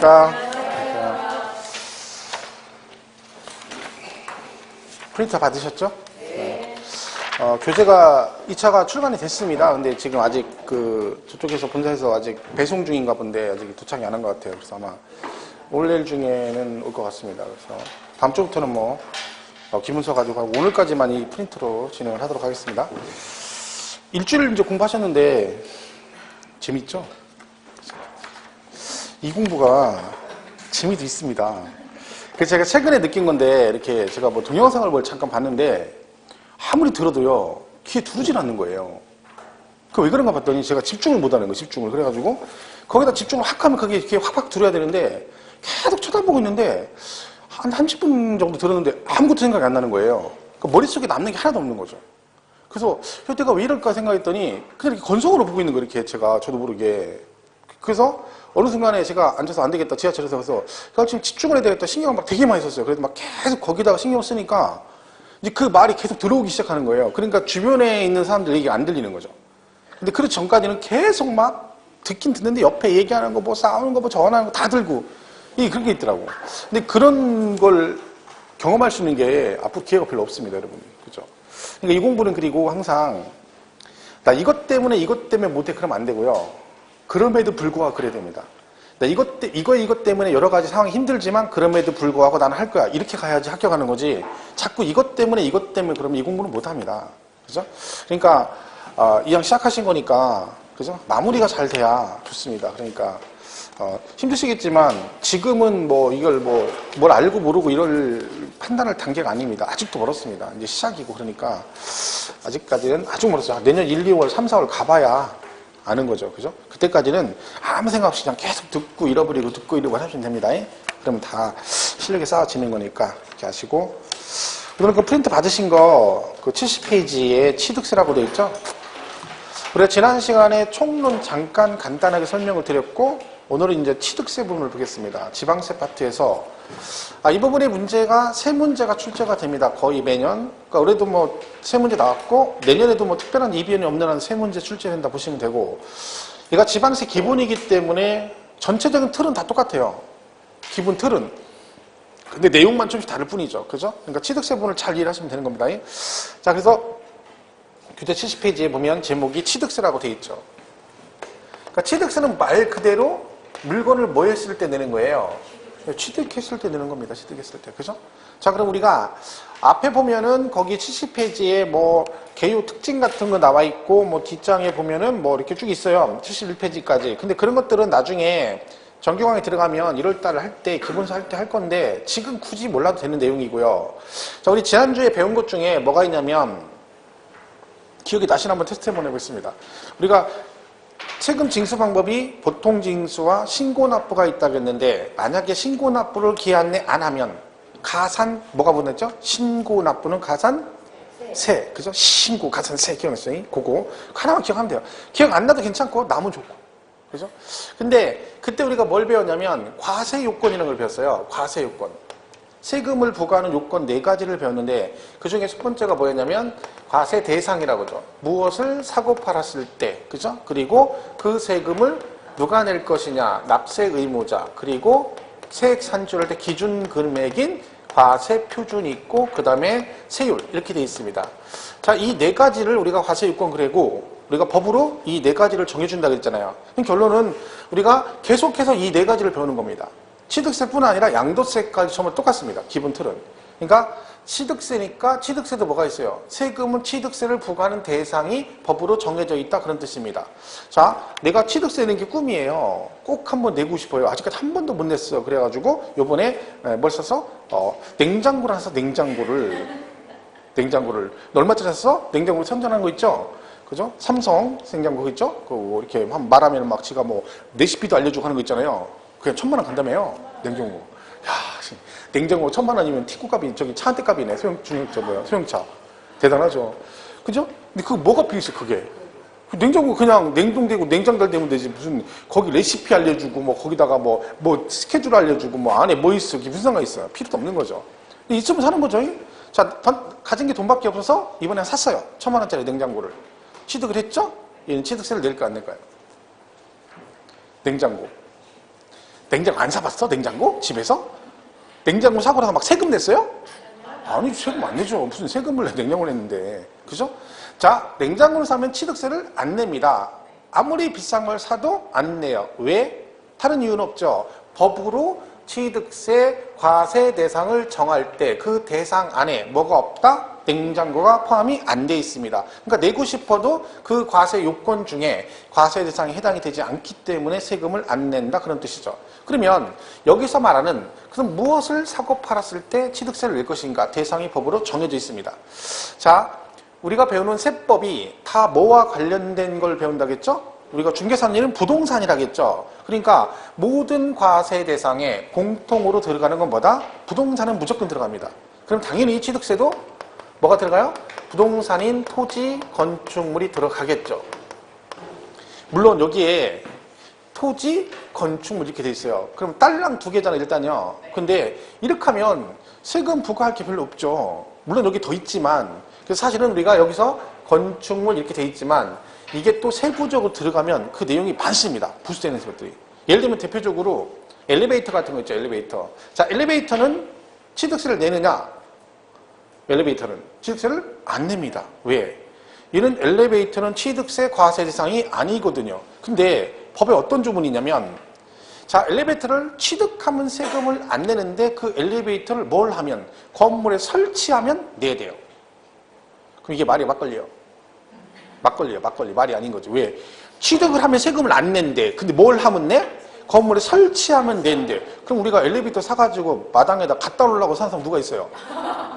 안녕하십니까. 프린터 받으셨죠? 네. 교재가 2차가 출간이 됐습니다. 근데 지금 아직 저쪽에서 본사에서 아직 배송 중인가 본데 아직 도착이 안 한 것 같아요. 그래서 아마 올 내일 중에는 올 것 같습니다. 그래서 다음 주부터는 기문서 가지고 하고 오늘까지만 이 프린트로 진행을 하도록 하겠습니다. 일주일 이제 공부하셨는데 재밌죠? 이 공부가 재미도 있습니다. 그래서 제가 최근에 느낀 건데 이렇게 제가 동영상을 뭘 잠깐 봤는데 아무리 들어도요 귀에 들어오질 않는 거예요. 그 왜 그런가 봤더니 제가 집중을 못하는 거예요. 집중을. 그래가지고 거기다 집중을 확 하면 그게 귀에 확확 들어야 되는데 계속 쳐다보고 있는데 한 30분 정도 들었는데 아무것도 생각이 안 나는 거예요. 그러니까 머릿속에 남는 게 하나도 없는 거죠. 그래서 내가 왜 이럴까 생각했더니 그냥 이렇게 건성으로 보고 있는 거예요. 이렇게 저도 모르게. 그래서 어느 순간에 제가 앉아서 안 되겠다. 지하철에서 그래서 지금 집중을 해야 되겠다. 신경을 막 되게 많이 썼어요. 그래서 막 계속 거기다가 신경 쓰니까 이제 그 말이 계속 들어오기 시작하는 거예요. 그러니까 주변에 있는 사람들 얘기가 안 들리는 거죠. 근데 그 전까지는 계속 막 듣긴 듣는데 옆에 얘기하는 거 싸우는 거 전화하는 거 다 들고 그런 게 있더라고. 근데 그런 걸 경험할 수 있는 게 앞으로 기회가 별로 없습니다, 여러분. 그죠? 그러니까 이 공부는 그리고 항상 나 이것 때문에 못해 그러면 안 되고요. 그럼에도 불구하고 그래야 됩니다. 나 이것 때문에 여러 가지 상황이 힘들지만 그럼에도 불구하고 나는 할 거야. 이렇게 가야지 합격하는 거지. 자꾸 이것 때문에 그러면 이 공부는 못 합니다. 그죠? 그러니까 이왕 시작하신 거니까 그죠? 마무리가 잘 돼야 좋습니다. 그러니까 힘드시겠지만 지금은 이걸 뭘 알고 모르고 이럴 판단할 단계가 아닙니다. 아직도 멀었습니다. 이제 시작이고 그러니까 아직까지는 아주 멀었어요. 내년 1, 2월, 3, 4월 가봐야 아는 거죠. 그죠? 그때까지는 아무 생각 없이 그냥 계속 듣고 잃어버리고 하시면 됩니다. 그러면 다 실력이 쌓아지는 거니까 이렇게 하시고 오늘 그 프린트 받으신 거 그 70페이지에 취득세라고 되어 있죠? 우리가 지난 시간에 총론 잠깐 간단하게 설명을 드렸고 오늘은 이제 취득세 부분을 보겠습니다. 지방세 파트에서 이 부분의 문제가 세 문제가 출제가 됩니다. 거의 매년. 그러니까 올해도 세 문제 나왔고 내년에도 특별한 이변이 없는 한 세 문제 출제된다 보시면 되고 얘가 지방세 기본이기 때문에 전체적인 틀은 다 똑같아요. 기본 틀은. 근데 내용만 좀씩 다를 뿐이죠. 그죠? 그러니까 취득세 부분을 잘 이해하시면 되는 겁니다. 자, 그래서 교재 70페이지에 보면 제목이 취득세라고 되어 있죠. 그러니까 취득세는 말 그대로 물건을 뭐 했을 때 내는 거예요? 취득했을 때 내는 겁니다. 취득했을 때. 그죠? 자, 그럼 우리가 앞에 보면은 거기 70페이지에 개요 특징 같은 거 나와 있고 뒷장에 보면은 이렇게 쭉 있어요. 71페이지까지. 근데 그런 것들은 나중에 정규강의 들어가면 1월달에 할 때, 기본서 할 때 할 건데 지금 굳이 몰라도 되는 내용이고요. 자, 우리 지난주에 배운 것 중에 뭐가 있냐면 기억이 나시나 한번 테스트 한번 해보겠습니다. 우리가 세금 징수 방법이 보통 징수와 신고납부가 있다고 했는데 만약에 신고납부를 기한 내 안 하면 가산 뭐가 붙었죠? 신고납부는 가산세. 그죠? 신고 가산세 기억났어요? 그거 하나만 기억하면 돼요. 기억 안 나도 괜찮고 나면 좋고. 그죠? 근데 그때 우리가 뭘 배웠냐면 과세 요건이라는 걸 배웠어요. 과세 요건. 세금을 부과하는 요건 4가지를 배웠는데 그 중에 첫 번째가 뭐였냐면 과세 대상이라고 하죠. 무엇을 사고 팔았을 때, 그죠? 그리고 그 세금을 누가 낼 것이냐, 납세 의무자, 그리고 세액 산출할 때 기준 금액인 과세 표준이 있고 그 다음에 세율 이렇게 되어 있습니다. 자, 이 4가지를 우리가 과세 요건 그래고 우리가 법으로 이 4가지를 정해준다고 했잖아요. 결론은 우리가 계속해서 이 4가지를 배우는 겁니다. 취득세뿐 아니라 양도세까지 처음에 똑같습니다. 기본 틀은. 그러니까 취득세니까 취득세도 뭐가 있어요? 세금은 취득세를 부과하는 대상이 법으로 정해져 있다 그런 뜻입니다. 자, 내가 취득세 내는 게 꿈이에요. 꼭 한번 내고 싶어요. 아직까지 한 번도 못 냈어요. 그래가지고 요번에 뭘 사서 냉장고를 사서 냉장고를 너 얼마짜리 샀어? 냉장고를 선전하는 거 있죠? 그죠? 삼성 냉장고 있죠? 이렇게 말하면 막 지가 레시피도 알려주고 하는 거 있잖아요. 그냥 1,000만 원 간다며요. 냉장고. 야, 냉장고 1,000만 원이면 티쿠값이 차 한 대 값이네. 소형차. 대단하죠. 그죠? 근데 그거 뭐가 필요했어, 그게? 냉장고 그냥 냉동되고 냉장달 되면 되지. 무슨 거기 레시피 알려주고 거기다가 스케줄 알려주고 안에 뭐 있어. 그게 무슨 상관 있어요. 필요도 없는 거죠. 이쯤은 사는 거죠. 자, 가진 게 돈밖에 없어서 이번에 샀어요. 1,000만 원짜리 냉장고를. 취득을 했죠? 얘는 취득세를 낼까 안 낼까요? 냉장고. 냉장고 안 사봤어? 냉장고? 집에서? 냉장고 사고 나서 막 세금 냈어요? 아니, 세금 안 내죠. 무슨 세금을 냉장고를 냈는데. 그죠? 자, 냉장고를 사면 취득세를 안 냅니다. 아무리 비싼 걸 사도 안 내요. 왜? 다른 이유는 없죠. 법으로 취득세 과세 대상을 정할 때 그 대상 안에 뭐가 없다? 냉장고가 포함이 안 돼 있습니다. 그러니까 내고 싶어도 그 과세 요건 중에 과세 대상에 해당이 되지 않기 때문에 세금을 안 낸다 그런 뜻이죠. 그러면 여기서 말하는 그럼 무엇을 사고 팔았을 때 취득세를 낼 것인가? 대상이 법으로 정해져 있습니다. 자, 우리가 배우는 세법이 다 뭐와 관련된 걸 배운다겠죠? 우리가 중개사는 부동산이라겠죠. 그러니까 모든 과세 대상에 공통으로 들어가는 건 뭐다? 부동산은 무조건 들어갑니다. 그럼 당연히 취득세도 뭐가 들어가요? 부동산인 토지, 건축물이 들어가겠죠. 물론 여기에 토지, 건축물 이렇게 돼 있어요. 그럼 딸랑 두 개잖아요, 일단요. 근데 이렇게 하면 세금 부과할 게 별로 없죠. 물론 여기 더 있지만, 그래서 사실은 우리가 여기서 건축물 이렇게 돼 있지만 이게 또 세부적으로 들어가면 그 내용이 많습니다. 부수되는 것들이. 예를 들면 대표적으로 엘리베이터 같은 거 있죠, 엘리베이터. 자, 엘리베이터는 취득세를 내느냐? 엘리베이터는 취득세를 안 냅니다. 왜? 이는 엘리베이터는 취득세 과세 대상이 아니거든요. 근데 법에 어떤 조문이 있냐면, 자, 엘리베이터를 취득하면 세금을 안 내는데 그 엘리베이터를 뭘 하면? 건물에 설치하면 내야 돼요. 그럼 이게 말이 막걸리요. 막걸리요, 막걸리. 말이 아닌 거죠. 왜? 취득을 하면 세금을 안 낸대. 근데 뭘 하면 내? 건물에 설치하면 낸대. 그럼 우리가 엘리베이터 사가지고 마당에다 갖다 놓으려고 사는 사람 누가 있어요?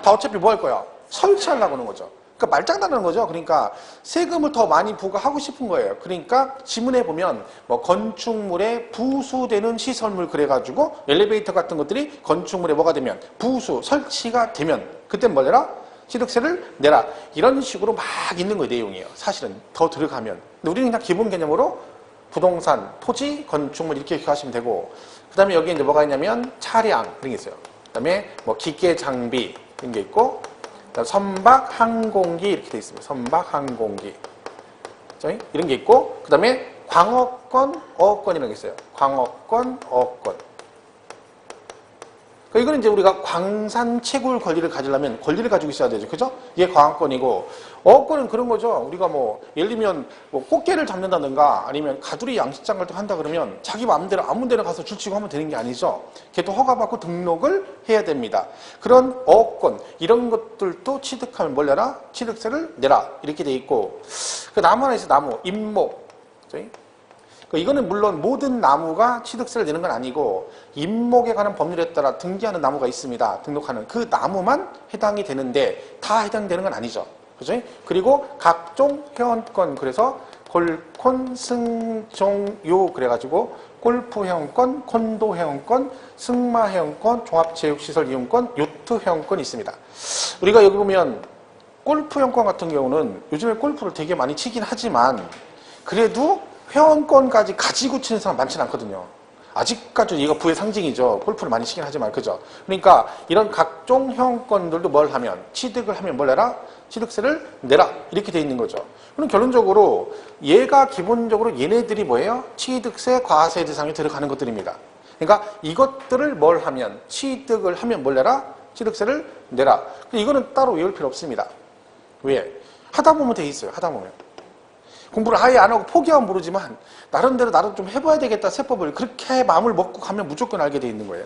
다 어차피 뭐 할 거야? 설치하려고 하는 거죠. 그러니까 말장난하는 거죠. 그러니까 세금을 더 많이 부과하고 싶은 거예요. 그러니까 지문에 보면 뭐 건축물에 부수되는 시설물 그래가지고 엘리베이터 같은 것들이 건축물에 뭐가 되면 부수, 설치가 되면 그때 뭘 내라? 취득세를 내라. 이런 식으로 막 있는 거예요, 내용이에요. 사실은 더 들어가면. 근데 우리는 그냥 기본 개념으로 부동산, 토지, 건축물 이렇게 기억하시면 되고, 그 다음에 여기 이제 뭐가 있냐면 차량 그런 게 있어요. 그 다음에 뭐 기계 장비 이런 게 있고, 그다음 선박 항공기 이렇게 돼 있습니다. 선박 항공기 이런 게 있고, 그 다음에 광어권, 어업권이라는 게 있어요. 광어권, 어업권. 이거는 이제 우리가 광산 채굴 권리를 가지려면 권리를 가지고 있어야 되죠. 그죠? 이게 광어권이고, 어업권은 그런 거죠. 우리가 뭐, 예를 들면, 뭐, 꽃게를 잡는다든가, 아니면 가두리 양식장 같은 거 한다 그러면 자기 마음대로 아무 데나 가서 줄치고 하면 되는 게 아니죠. 걔도 허가받고 등록을 해야 됩니다. 그런 어업권, 이런 것들도 취득하면 뭘 내라? 취득세를 내라. 이렇게 돼 있고, 그 나무 하나 있어요. 나무, 잎목. 그죠? 이거는 물론 모든 나무가 취득세를 내는 건 아니고 잎목에 관한 법률에 따라 등기하는 나무가 있습니다. 등록하는 그 나무만 해당이 되는데 다 해당되는 건 아니죠. 그죠? 그리고 각종 회원권, 그래서 골콘, 승, 종, 요 그래가지고 골프 회원권, 콘도 회원권, 승마 회원권, 종합체육시설 이용권, 요트 회원권이 있습니다. 우리가 여기 보면 골프 회원권 같은 경우는 요즘에 골프를 되게 많이 치긴 하지만 그래도 회원권까지 가지고 치는 사람 많지는 않거든요. 아직까지 이거 부의 상징이죠. 골프를 많이 치긴 하지만, 그죠? 그러니까 이런 각종 회원권들도 뭘 하면, 취득을 하면 뭘 내라? 취득세를 내라. 이렇게 돼 있는 거죠. 그럼 결론적으로 얘가 기본적으로 얘네들이 뭐예요? 취득세 과세 대상에 들어가는 것들입니다. 그러니까 이것들을 뭘 하면, 취득을 하면 뭘 내라? 취득세를 내라. 이거는 따로 외울 필요 없습니다. 왜? 하다 보면 돼 있어요. 하다 보면. 공부를 아예 안 하고 포기하면 모르지만 나름대로 나도 좀 해봐야 되겠다 세법을 그렇게 마음을 먹고 가면 무조건 알게 돼 있는 거예요.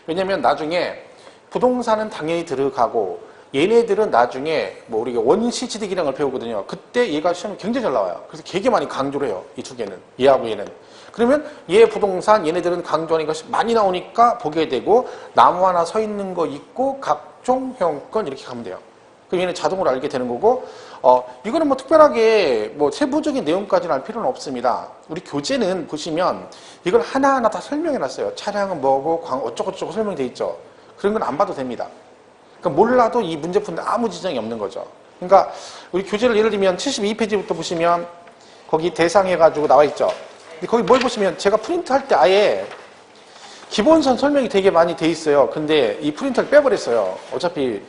왜냐면 나중에 부동산은 당연히 들어가고 얘네들은 나중에 뭐 우리가 원시취득이라는 걸 배우거든요. 그때 얘가 시험에 굉장히 잘 나와요. 그래서 되게 많이 강조를 해요. 이 두 개는. 얘하고 얘는. 그러면 얘 부동산 얘네들은 강조하는 것이 많이 나오니까 보게 되고 나무 하나 서 있는 거 있고 각종 회원권 이렇게 가면 돼요. 그럼 얘는 자동으로 알게 되는 거고, 이거는 뭐 특별하게 뭐 세부적인 내용까지는 알 필요는 없습니다. 우리 교재는 보시면 이걸 하나하나 다 설명해 놨어요. 차량은 뭐고, 어쩌고저쩌고 설명돼 있죠. 그런 건 안 봐도 됩니다. 그러니까 몰라도 이 문제 푸는데 아무 지장이 없는 거죠. 그러니까 우리 교재를 예를 들면 72페이지부터 보시면 거기 대상해가지고 나와 있죠. 근데 거기 뭘 보시면 제가 프린트 할 때 아예 기본선 설명이 되게 많이 돼 있어요. 근데 이 프린터를 빼버렸어요. 어차피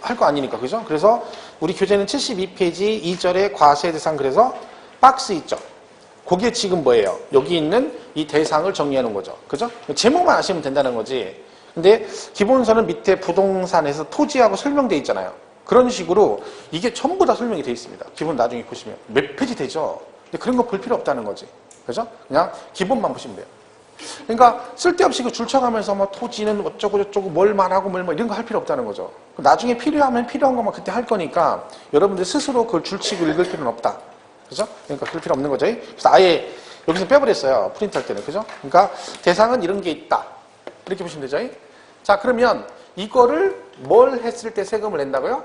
할 거 아니니까, 그죠? 그래서 우리 교재는 72페이지 2절에 과세 대상, 그래서 박스 있죠? 그게 지금 뭐예요? 여기 있는 이 대상을 정리하는 거죠. 그죠? 제목만 아시면 된다는 거지. 근데 기본서는 밑에 부동산에서 토지하고 설명되어 있잖아요. 그런 식으로 이게 전부 다 설명이 되어 있습니다. 기본 나중에 보시면. 몇 페이지 되죠? 근데 그런 거 볼 필요 없다는 거지. 그죠? 그냥 기본만 보시면 돼요. 그러니까 쓸데없이 그 줄쳐가면서 뭐 토지는 어쩌고 저쩌고 뭘 말하고 뭘 뭐 이런 거 할 필요 없다는 거죠. 나중에 필요하면 필요한 것만 그때 할 거니까 여러분들 스스로 그걸 줄치고 읽을 필요는 없다. 그죠? 그러니까 그럴 필요 없는 거죠. 그래서 아예 여기서 빼버렸어요. 프린트할 때는. 그죠? 그러니까 대상은 이런 게 있다. 이렇게 보시면 되죠. 자, 그러면 이거를 뭘 했을 때 세금을 낸다고요?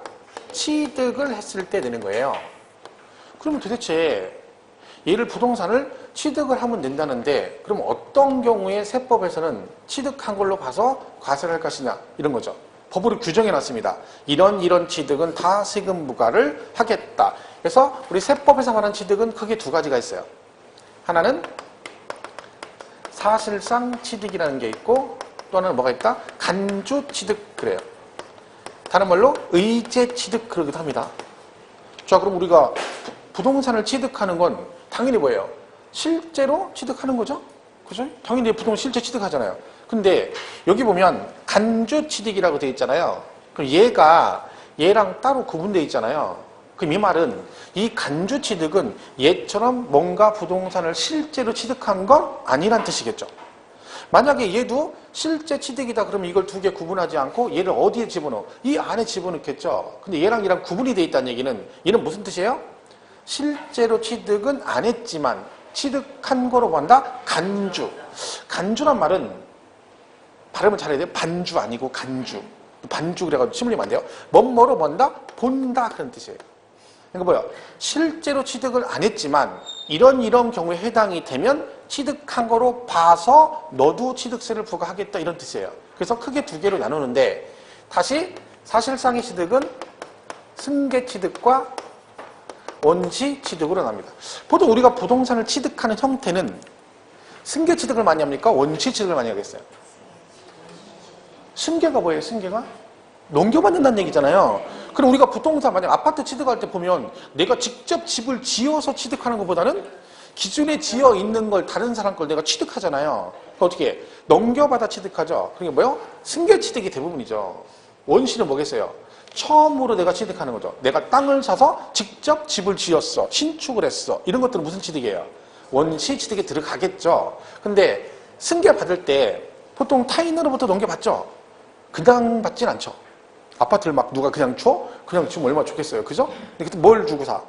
취득을 했을 때 내는 거예요. 그러면 도대체 얘를 부동산을 취득을 하면 낸다는데 그럼 어떤 경우에 세법에서는 취득한 걸로 봐서 과세를 할 것이냐 이런 거죠. 법으로 규정해 놨습니다. 이런 취득은 다 세금 부과를 하겠다. 그래서 우리 세법에서 말하는 취득은 크게 두 가지가 있어요. 하나는 사실상 취득이라는 게 있고 또 하나는 뭐가 있다? 간주 취득 그래요. 다른 말로 의제 취득 그러기도 합니다. 자, 그럼 우리가 부동산을 취득하는 건 당연히 뭐예요? 실제로 취득하는 거죠? 그죠? 당연히 부동산 실제 취득하잖아요. 근데 여기 보면 간주 취득이라고 되어 있잖아요. 그럼 얘랑 따로 구분되어 있잖아요. 그럼 이 말은 이 간주 취득은 얘처럼 뭔가 부동산을 실제로 취득한 건 아니란 뜻이겠죠. 만약에 얘도 실제 취득이다 그러면 이걸 두 개 구분하지 않고 얘를 어디에 집어넣어? 이 안에 집어넣겠죠. 근데 얘랑 구분이 되어 있다는 얘기는 얘는 무슨 뜻이에요? 실제로 취득은 안 했지만 취득한 거로 본다? 간주. 간주란 말은 발음을 잘해야 돼요. 반주 아니고 간주. 반주 그래가지고 침 흘리면 안 돼요. 뭐뭐로 본다? 본다 그런 뜻이에요. 그러니까 뭐야? 실제로 취득을 안 했지만 이런 경우에 해당이 되면 취득한 거로 봐서 너도 취득세를 부과하겠다 이런 뜻이에요. 그래서 크게 두 개로 나누는데 다시 사실상의 취득은 승계 취득과 원시 취득으로 납니다. 보통 우리가 부동산을 취득하는 형태는 승계 취득을 많이 합니까? 원시 취득을 많이 하겠어요? 승계가 뭐예요? 승계가? 넘겨받는다는 얘기잖아요. 그럼 우리가 부동산 만약 아파트 취득할 때 보면 내가 직접 집을 지어서 취득하는 것보다는 기존에 지어 있는 걸 다른 사람 걸 내가 취득하잖아요. 그럼 어떻게 해? 넘겨받아 취득하죠. 그게 뭐예요? 승계 취득이 대부분이죠. 원시는 뭐겠어요? 처음으로 내가 취득하는 거죠. 내가 땅을 사서 직접 집을 지었어. 신축을 했어. 이런 것들은 무슨 취득이에요? 원시 취득에 들어가겠죠. 근데 승계 받을 때 보통 타인으로부터 넘겨받죠. 그냥 받진 않죠. 아파트를 막 누가 그냥 줘? 그냥 주면 얼마나 좋겠어요. 그죠? 근데 그때 뭘 주고 사?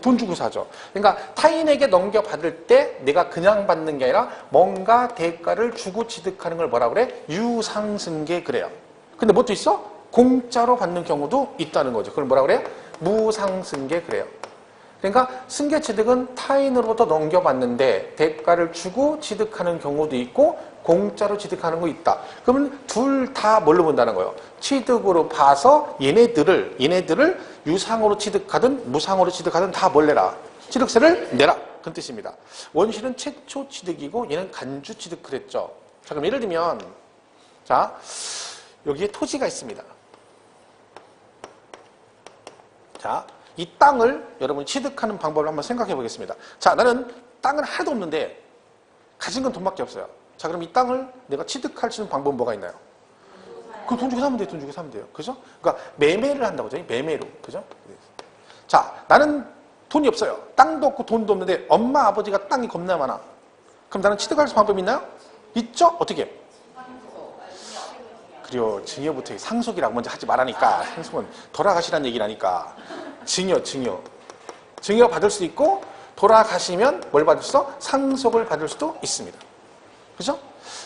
돈 주고 사죠. 그러니까 타인에게 넘겨받을 때 내가 그냥 받는 게 아니라 뭔가 대가를 주고 취득하는 걸 뭐라 그래? 유상승계 그래요. 근데 뭐 또 있어? 공짜로 받는 경우도 있다는 거죠. 그걸 뭐라 그래요? 무상승계 그래요. 그러니까 승계 취득은 타인으로부터 넘겨받는데 대가를 주고 취득하는 경우도 있고 공짜로 취득하는 거 있다. 그러면 둘 다 뭘로 본다는 거예요? 취득으로 봐서 얘네들을 유상으로 취득하든 무상으로 취득하든 다 뭘 내라? 취득세를 내라. 그런 뜻입니다. 원시는 최초 취득이고 얘는 간주 취득 그랬죠. 자, 그럼 예를 들면 자, 여기에 토지가 있습니다. 자, 이 땅을 여러분이 취득하는 방법을 한번 생각해 보겠습니다. 자, 나는 땅은 하나도 없는데 가진 건 돈밖에 없어요. 자, 그럼 이 땅을 내가 취득할 수 있는 방법은 뭐가 있나요? 그럼 돈 주고 사면 돼요. 돈 주고 사면 돼요. 그죠? 그러니까 매매를 한다고 하죠. 매매로. 그죠? 자, 나는 돈이 없어요. 땅도 없고 돈도 없는데 엄마, 아버지가 땅이 겁나 많아. 그럼 나는 취득할 수 있는 방법이 있나요? 있죠? 어떻게? 그래요. 증여부터 상속이라고 먼저 하지 말라니까. 상속은 돌아가시라는 얘기라니까. 증여 받을 수 있고 돌아가시면 뭘 받을 수 있어? 상속을 받을 수도 있습니다. 그죠?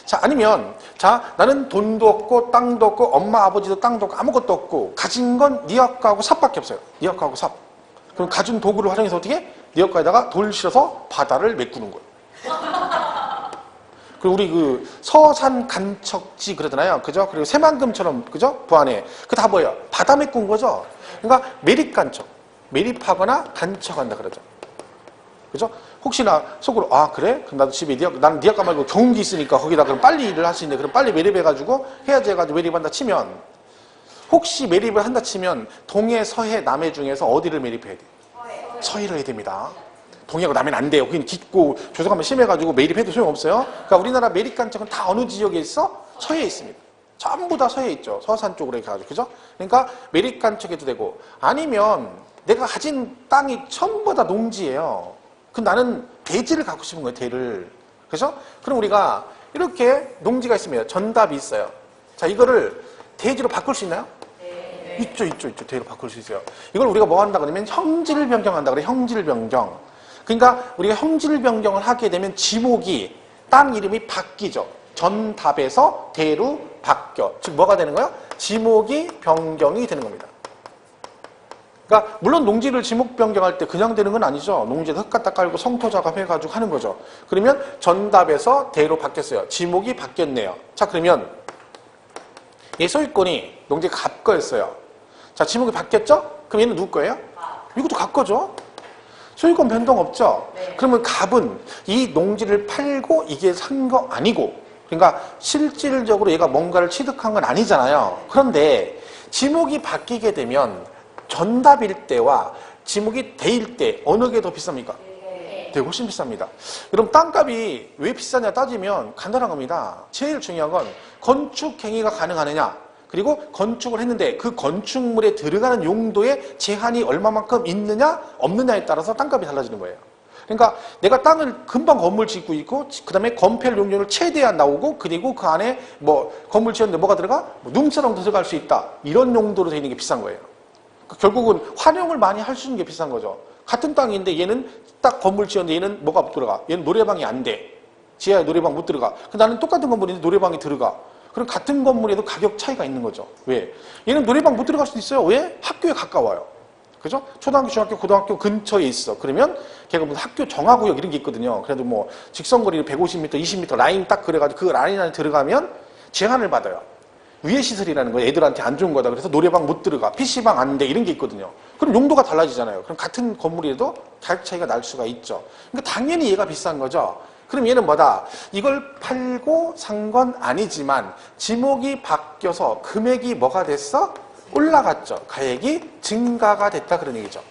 자, 아니면 자, 나는 돈도 없고 땅도 없고 엄마 아버지도 땅도 없고 아무것도 없고 가진 건 니역가하고 삽밖에 없어요. 니역가하고 삽. 그럼 가진 도구를 활용해서 어떻게? 니역가에다가 돌 실어서 바다를 메꾸는 거예요. 그리고 우리 그 서산 간척지 그러잖아요. 그죠? 그리고 새만금처럼 그죠? 부안에 그 다 뭐예요? 바다 메꾼 거죠. 그러니까 매립간척, 매립하거나 간척한다 그러죠. 그죠? 혹시나 속으로 아 그래? 그럼 나도 집에 나는 니아까 말고 경운기 있으니까 거기다 그럼 빨리 일을 할 수 있는데 그럼 빨리 매립해가지고 해야지 해가지고 매립한다 치면 혹시 매립을 한다 치면 동해, 서해, 남해 중에서 어디를 매립해야 돼? 서해를 해야 됩니다. 동의하고 나면 안 돼요. 거기는 깊고 조성하면 심해가지고 매립해도 소용없어요. 그러니까 우리나라 매립간척은 다 어느 지역에 있어? 서해에 있습니다. 전부 다 서해에 있죠. 서산 쪽으로 이렇게 가지고. 그죠? 그러니까 매립간척에도 되고, 아니면 내가 가진 땅이 전부 다 농지예요. 그럼 나는 대지를 갖고 싶은 거예요, 대를. 그죠? 그럼 우리가 이렇게 농지가 있으면 전답이 있어요. 자, 이거를 대지로 바꿀 수 있나요? 네. 있죠. 대지로 바꿀 수 있어요. 이걸 우리가 뭐 한다 그러면 형질 변경한다 그래요. 형질 변경. 그러니까 우리가 형질 변경을 하게 되면 지목이 땅 이름이 바뀌죠. 전답에서 대로 바뀌어. 즉 뭐가 되는 거예요? 지목이 변경이 되는 겁니다. 그러니까 물론 농지를 지목 변경할 때 그냥 되는 건 아니죠. 농지에다 흙 갖다 깔고 성토 작업해가지고 하는 거죠. 그러면 전답에서 대로 바뀌었어요. 지목이 바뀌었네요. 자, 그러면 얘 소유권이 농지가 갑 거였어요. 자, 지목이 바뀌었죠? 그럼 얘는 누구 거예요? 이것도 갑 거죠. 소유권 변동 없죠? 네. 그러면 갑은 이 농지를 팔고 이게 산 거 아니고, 그러니까 실질적으로 얘가 뭔가를 취득한 건 아니잖아요. 그런데 지목이 바뀌게 되면 전답일 때와 지목이 대일 때 어느 게 더 비쌉니까? 네, 훨씬 비쌉니다. 그럼 땅값이 왜 비싸냐 따지면 간단한 겁니다. 제일 중요한 건 건축 행위가 가능하느냐, 그리고 건축을 했는데 그 건축물에 들어가는 용도에 제한이 얼마만큼 있느냐 없느냐에 따라서 땅값이 달라지는 거예요. 그러니까 내가 땅을 금방 건물 짓고 있고, 그 다음에 건폐 용료를 최대한 나오고, 그리고 그 안에 뭐 건물 지었는데 뭐가 들어가? 뭐 눈사람도 들어갈 수 있다. 이런 용도로 되어 있는 게 비싼 거예요. 결국은 활용을 많이 할 수 있는 게 비싼 거죠. 같은 땅인데 얘는 딱 건물 지었는데 얘는 뭐가 못 들어가. 얘는 노래방이 안 돼. 지하에 노래방 못 들어가. 나는 똑같은 건물인데 노래방이 들어가. 그럼 같은 건물에도 가격 차이가 있는 거죠. 왜? 얘는 노래방 못 들어갈 수도 있어요. 왜? 학교에 가까워요. 그죠? 초등학교, 중학교, 고등학교 근처에 있어. 그러면 걔가 무슨 학교 정화구역 이런 게 있거든요. 그래도 뭐 직선거리를 150m, 20m 라인 딱 그래가지고 그 라인 안에 들어가면 제한을 받아요. 위해 시설이라는 거예요. 애들한테 안 좋은 거다. 그래서 노래방 못 들어가. PC방 안 돼. 이런 게 있거든요. 그럼 용도가 달라지잖아요. 그럼 같은 건물에도 가격 차이가 날 수가 있죠. 그러니까 당연히 얘가 비싼 거죠. 그럼 얘는 뭐다? 이걸 팔고 산 건 아니지만 지목이 바뀌어서 금액이 뭐가 됐어? 올라갔죠. 가액이 증가가 됐다 그런 얘기죠.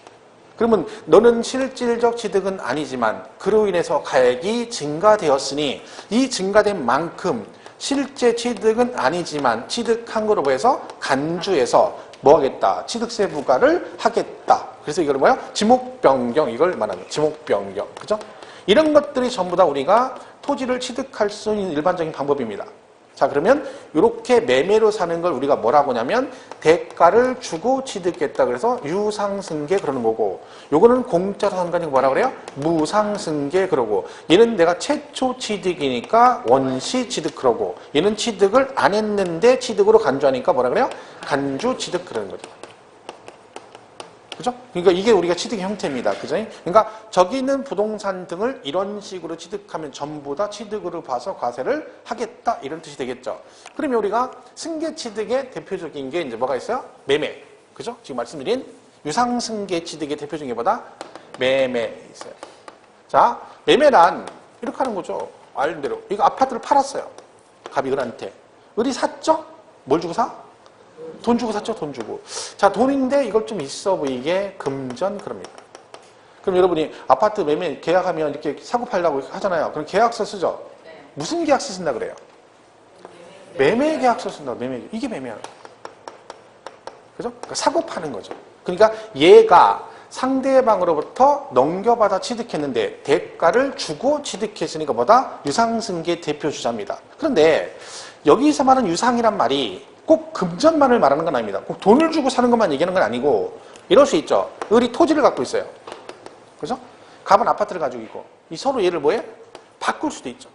그러면 너는 실질적 취득은 아니지만 그로 인해서 가액이 증가되었으니 이 증가된 만큼 실제 취득은 아니지만 취득한 거로 보여서 간주해서 뭐 하겠다? 취득세 부과를 하겠다. 그래서 이걸 뭐야? 지목 변경, 이걸 말하는 지목 변경. 그죠? 이런 것들이 전부 다 우리가 토지를 취득할 수 있는 일반적인 방법입니다. 자, 그러면 이렇게 매매로 사는 걸 우리가 뭐라고 하냐면 대가를 주고 취득했다. 그래서 유상승계 그러는 거고, 요거는 공짜로 산 거니까 뭐라 그래요? 무상승계 그러고, 얘는 내가 최초 취득이니까 원시 취득 그러고, 얘는 취득을 안 했는데 취득으로 간주하니까 뭐라 그래요? 간주 취득 그러는 거죠. 그죠? 그러니까 이게 우리가 취득의 형태입니다. 그죠? 그러니까 저기 있는 부동산 등을 이런 식으로 취득하면 전부 다 취득으로 봐서 과세를 하겠다. 이런 뜻이 되겠죠. 그러면 우리가 승계 취득의 대표적인 게 이제 뭐가 있어요? 매매. 그죠? 지금 말씀드린 유상승계 취득의 대표적인 게 뭐다? 매매 있어요. 자, 매매란 이렇게 하는 거죠. 알는 대로. 이거 아파트를 팔았어요. 갑이 을한테. 을이 샀죠? 뭘 주고 사? 돈 주고 샀죠? 돈 주고. 자, 돈인데 이걸 좀 있어 보이게 금전 그럽니다. 그럼 여러분이 아파트 매매 계약하면 이렇게 사고 팔라고 하잖아요. 그럼 계약서 쓰죠? 네. 무슨 계약서 쓴다 그래요? 매매 계약서 쓴다. 매매. 이게 매매야. 그죠? 그러니까 사고 파는 거죠. 그러니까 얘가 상대방으로부터 넘겨받아 취득했는데 대가를 주고 취득했으니까 뭐다? 유상승계 대표주자입니다. 그런데 여기서 말하는 유상이란 말이 꼭 금전만을 말하는 건 아닙니다. 꼭 돈을 주고 사는 것만 얘기하는 건 아니고, 이럴 수 있죠. 을이 토지를 갖고 있어요. 그죠? 갑은 아파트를 가지고 있고, 이 서로 얘를 뭐해? 바꿀 수도 있죠.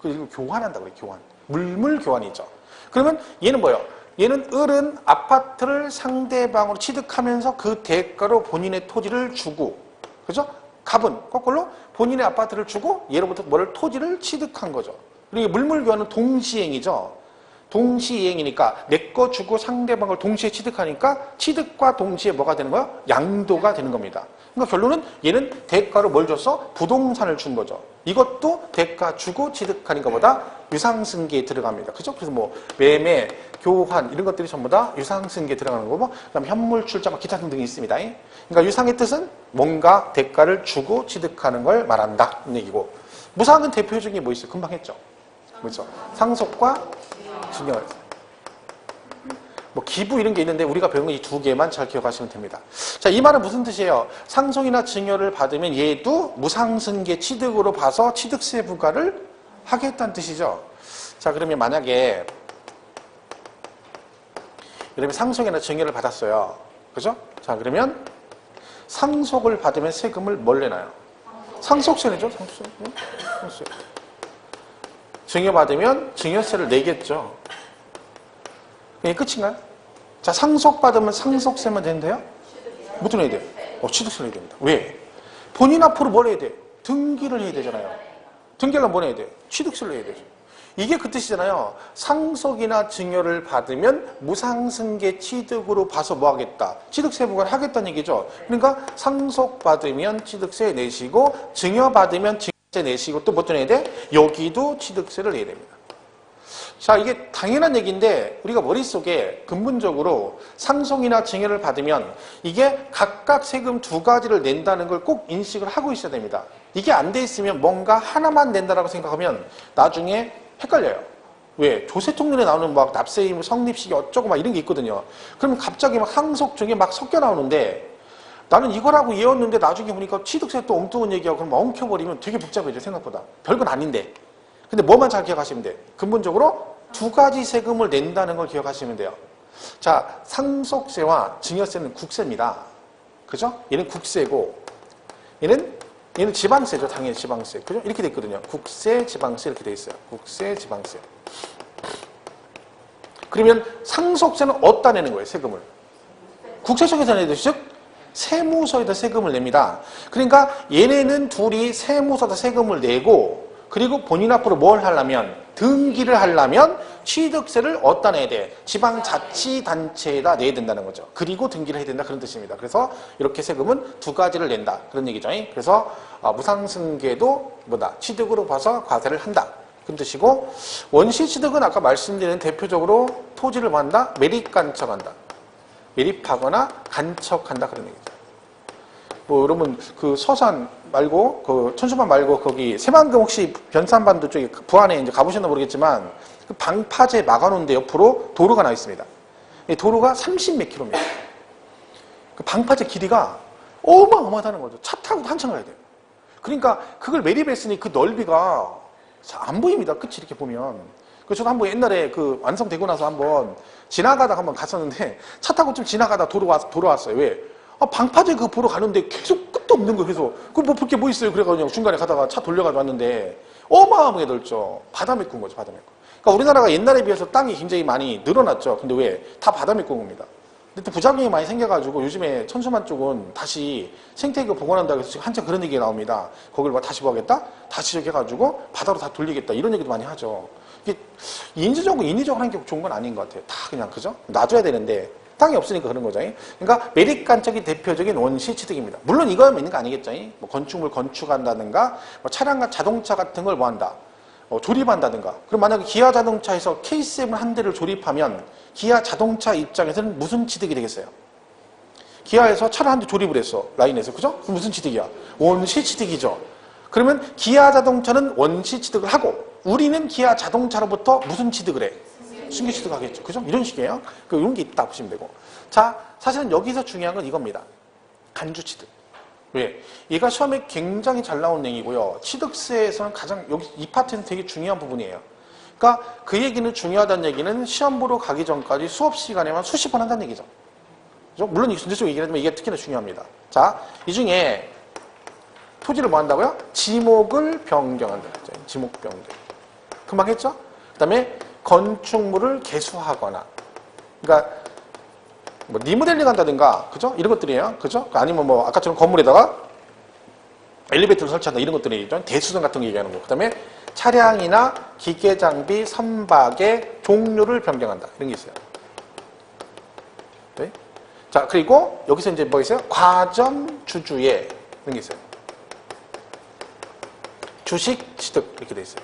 그리고 교환한다 그래, 교환. 물물 교환이죠. 그러면 얘는 뭐예요? 얘는 을은 아파트를 상대방으로 취득하면서 그 대가로 본인의 토지를 주고, 그죠? 갑은 거꾸로 본인의 아파트를 주고 얘로부터 뭐를 토지를 취득한 거죠. 그리고 물물 교환은 동시행이죠. 동시이행이니까 내 거 주고 상대방을 동시에 취득하니까 취득과 동시에 뭐가 되는 거야? 양도가 되는 겁니다. 그러니까 결론은 얘는 대가로 뭘 줬어? 부동산을 준 거죠. 이것도 대가 주고 취득하는 것보다 유상승계에 들어갑니다. 그죠? 그래서 뭐 매매, 교환 이런 것들이 전부 다 유상승계에 들어가는 거고, 그다음에 현물 출자, 기타 등등이 있습니다. 그러니까 유상의 뜻은 뭔가 대가를 주고 취득하는 걸 말한다 이 얘기고, 무상은 대표적인 게 뭐 있어요? 금방 했죠. 뭐죠? 상속과 증여. 뭐 기부 이런 게 있는데 우리가 배운 건 이 두 개만 잘 기억하시면 됩니다. 자, 이 말은 무슨 뜻이에요? 상속이나 증여를 받으면 얘도 무상승계 취득으로 봐서 취득세 부과를 하겠다는 뜻이죠. 자, 그러면 만약에 여러분 상속이나 증여를 받았어요. 그죠? 자, 그러면 상속을 받으면 세금을 뭘 내나요? 상속세 내죠. 상속세. 증여 받으면 증여세를 내겠죠. 이게 끝인가요? 자, 상속받으면 상속세만 된대요? 무슨 해야 돼? 취득세 내야 됩니다. 왜? 본인 앞으로 뭘 해야 돼? 등기를 해야 되잖아요. 등기하려면 뭘 해야 돼? 취득세를 내야 되죠. 이게 그 뜻이잖아요. 상속이나 증여를 받으면 무상승계 취득으로 봐서 뭐 하겠다? 취득세 부과를 하겠다는 얘기죠. 그러니까 상속받으면 취득세 내시고, 증여받으면 증여세 내시고, 또 뭐 내야 돼? 여기도 취득세를 내야 됩니다. 자, 이게 당연한 얘기인데 우리가 머릿속에 근본적으로 상속이나 증여를 받으면 이게 각각 세금 두 가지를 낸다는 걸 꼭 인식을 하고 있어야 됩니다. 이게 안 돼 있으면 뭔가 하나만 낸다라고 생각하면 나중에 헷갈려요. 왜? 조세통론에 나오는 막 납세임, 성립시기 어쩌고 막 이런 게 있거든요. 그러면 갑자기 막 상속 중에 막 섞여 나오는데 나는 이거라고 이해했는데 나중에 보니까 취득세 또 엉뚱한 얘기하고 그럼 엉켜버리면 되게 복잡해져 생각보다. 별건 아닌데. 근데 뭐만 잘 기억하시면 돼. 근본적으로 두 가지 세금을 낸다는 걸 기억하시면 돼요. 자, 상속세와 증여세는 국세입니다. 그죠? 얘는 국세고, 얘는 지방세죠. 당연히 지방세. 그죠? 이렇게 돼 있거든요. 국세, 지방세 이렇게 돼 있어요. 국세, 지방세. 그러면 상속세는 어디다 내는 거예요? 세금을. 국세청에서 내야 되죠. 즉 세무서에다 세금을 냅니다. 그러니까 얘네는 둘이 세무서에다 세금을 내고, 그리고 본인 앞으로 뭘 하려면, 등기를 하려면 취득세를 어디다 내야 돼? 지방자치단체에다 내야 된다는 거죠. 그리고 등기를 해야 된다 그런 뜻입니다. 그래서 이렇게 세금은 두 가지를 낸다 그런 얘기죠. 그래서 무상승계도 뭐다? 취득으로 봐서 과세를 한다 그런 뜻이고, 원시취득은 아까 말씀드린 대표적으로 토지를 뭐 한다? 매립간척한다. 매립하거나 간척한다 그런 얘기죠. 뭐 여러분 그 서산 말고 그 천수만 말고 거기 새만금 혹시 변산반도 쪽에 부안에 이제 가보셨나 모르겠지만 그 방파제 막아놓은 데 옆으로 도로가 나 있습니다. 이 도로가 30몇 킬로미터. 그 방파제 길이가 어마어마하다는 거죠. 차 타고 한참 가야 돼요. 그러니까 그걸 매립했으니 그 넓이가 안 보입니다. 끝이 이렇게 보면. 그 저도 한번 옛날에 그 완성되고 나서 한번 지나가다가 한번 갔었는데 차 타고 좀 지나가다 돌아왔어요. 왜? 방파제 그 보러 가는데 계속 끝도 없는 거예요. 그래서 뭐 볼 게 뭐 있어요. 그래가지고 중간에 가다가 차 돌려가지고 왔는데 어마어마하게 넓죠. 바다 메꾼 거죠. 바다 메꾼. 그러니까 우리나라가 옛날에 비해서 땅이 굉장히 많이 늘어났죠. 근데 왜? 다 바다 메꾼 겁니다. 근데 또 부작용이 많이 생겨가지고 요즘에 천수만 쪽은 다시 생태계 복원한다고 해서 지금 한참 그런 얘기가 나옵니다. 거길 뭐 다시 뭐 하겠다? 다시 저기 해가지고 바다로 다 돌리겠다. 이런 얘기도 많이 하죠. 이게 인지적으로 인위적으로 하는 게 좋은 건 아닌 것 같아요. 다 그냥 그죠? 놔줘야 되는데 땅이 없으니까 그런 거죠. 그러니까 매립간척이 대표적인 원시취득입니다. 물론 이거만 있는 거 아니겠죠. 뭐 건축물 건축한다든가 뭐 차량과 자동차 같은 걸 뭐 한다. 조립한다든가. 그럼 만약에 기아 자동차에서 K7 한 대를 조립하면 기아 자동차 입장에서는 무슨 취득이 되겠어요? 기아에서 차를 한 대 조립을 했어. 라인에서. 그죠? 그럼 무슨 취득이야? 원시취득이죠. 그러면 기아 자동차는 원시취득을 하고 우리는 기아 자동차로부터 무슨 취득을 해? 승계취득하겠죠. 그죠? 이런 식이에요. 이런 게 있다 보시면 되고. 자, 사실은 여기서 중요한 건 이겁니다. 간주취득. 왜? 얘가 시험에 굉장히 잘 나온 내용이고요. 취득세에서는 가장 여기 이 파트는 되게 중요한 부분이에요. 그러니까 그 얘기는 중요하다는 얘기는 시험 보러 가기 전까지 수업 시간에만 수십 번 한다는 얘기죠. 그죠? 물론 이 순서적으로 얘기를 하지만 이게 특히나 중요합니다. 자, 이 중에 토지를 뭐 한다고요? 지목을 변경한다. 지목 변경. 금방 했죠? 그 다음에 건축물을 개수하거나, 그러니까 뭐 리모델링 한다든가, 그죠? 이런 것들이에요, 그죠? 아니면 뭐 아까처럼 건물에다가 엘리베이터를 설치한다 이런 것들이죠. 대수선 같은 거 얘기하는 거. 그다음에 차량이나 기계 장비 선박의 종류를 변경한다 이런 게 있어요. 네? 자, 그리고 여기서 이제 뭐 있어요? 과점 주주의 이런 게 있어요. 주식 취득 이렇게 돼 있어요.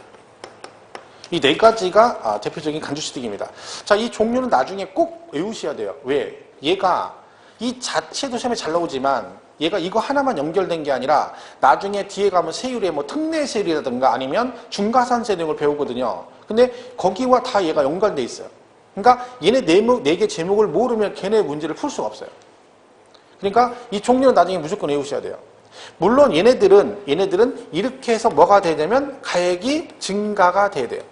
이 네 가지가 대표적인 간주 취득입니다. 자, 이 종류는 나중에 꼭 외우셔야 돼요. 왜? 얘가 이 자체도 시험에 잘 나오지만 얘가 이거 하나만 연결된 게 아니라 나중에 뒤에 가면 세율의 뭐 특례 세율이라든가 아니면 중과산세 등을 배우거든요. 근데 거기와 다 얘가 연관돼 있어요. 그러니까 얘네 네 개 제목을 모르면 걔네 문제를 풀 수가 없어요. 그러니까 이 종류는 나중에 무조건 외우셔야 돼요. 물론 얘네들은 이렇게 해서 뭐가 되냐면 가액이 증가가 돼야 돼요.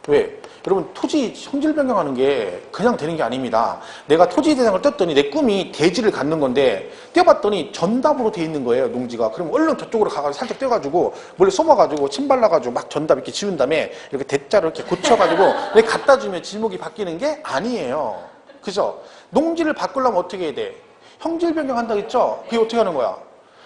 왜? 여러분 토지 성질 변경하는 게 그냥 되는 게 아닙니다. 내가 토지 대상을 떴더니 내 꿈이 대지를 갖는 건데 떼봤더니 전답으로 돼 있는 거예요. 농지가. 그럼 얼른 저쪽으로 가가지고 살짝 떼가지고 몰래 숨어가지고 침 발라가지고 막 전답 이렇게 지운 다음에 이렇게 대자로 이렇게 고쳐가지고 내가 갖다 주면 지목이 바뀌는 게 아니에요. 그죠? 농지를 바꾸려면 어떻게 해야 돼? 형질 변경한다 했죠? 그게 어떻게 하는 거야?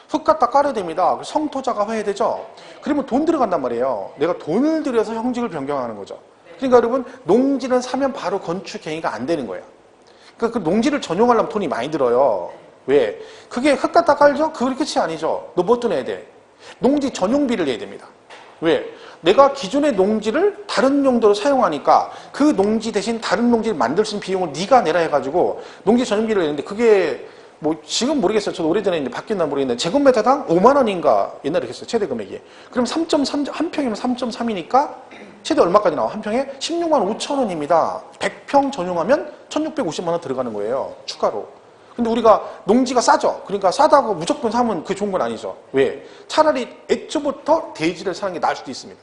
흙 갖다 깔아야 됩니다. 성토자가 해야 되죠? 그러면 돈 들어간단 말이에요. 내가 돈을 들여서 형질을 변경하는 거죠. 그러니까 여러분 농지는 사면 바로 건축 행위가 안 되는 거예요. 그러니까 그 농지를 전용하려면 돈이 많이 들어요. 왜? 그게 흙 갖다 깔죠? 그게 끝이 아니죠. 너 뭐 또 내야 돼? 농지 전용비를 내야 됩니다. 왜? 내가 기존의 농지를 다른 용도로 사용하니까 그 농지 대신 다른 농지를 만들 수 있는 비용을 네가 내라 해가지고 농지 전용비를 내는데 그게 뭐 지금 모르겠어요. 저도 오래전에 이제 바뀌었나 모르겠는데 제곱미터당 5만 원인가 옛날에 했어요. 최대 금액이. 그럼 3.3 한 평이면 3.3이니까 최대 얼마까지 나와? 한 평에 16만 5천 원입니다. 100평 전용하면 1,650만 원 들어가는 거예요. 추가로. 근데 우리가 농지가 싸죠. 그러니까 싸다고 무조건 사면 그게 좋은 건 아니죠. 왜? 차라리 애초부터 대지를 사는 게 나을 수도 있습니다.